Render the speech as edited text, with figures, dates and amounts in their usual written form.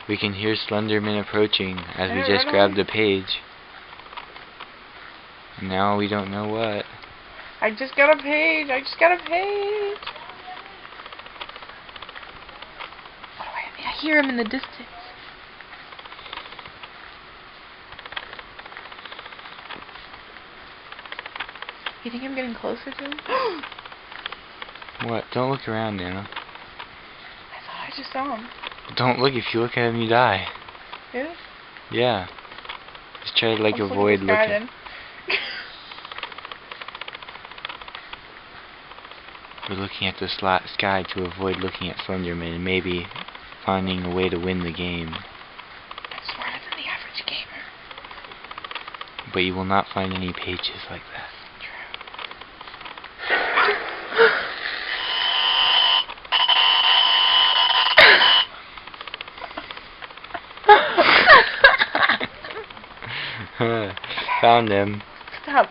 We can hear Slenderman approaching as we Alright, just run grabbed away. a page. Now we don't know what. I just got a page. I just got a page. I hear him in the distance. You think I'm getting closer to him? What? Don't look around now. I thought I just saw him. Don't look. If you look at him, you die. Really? Yeah. Just try to like Let's avoid look at this guy, looking. then. We're looking at the sky to avoid looking at Slenderman and maybe finding a way to win the game. I'm smarter than the average gamer. But you will not find any pages like that. True. Found him. Stop.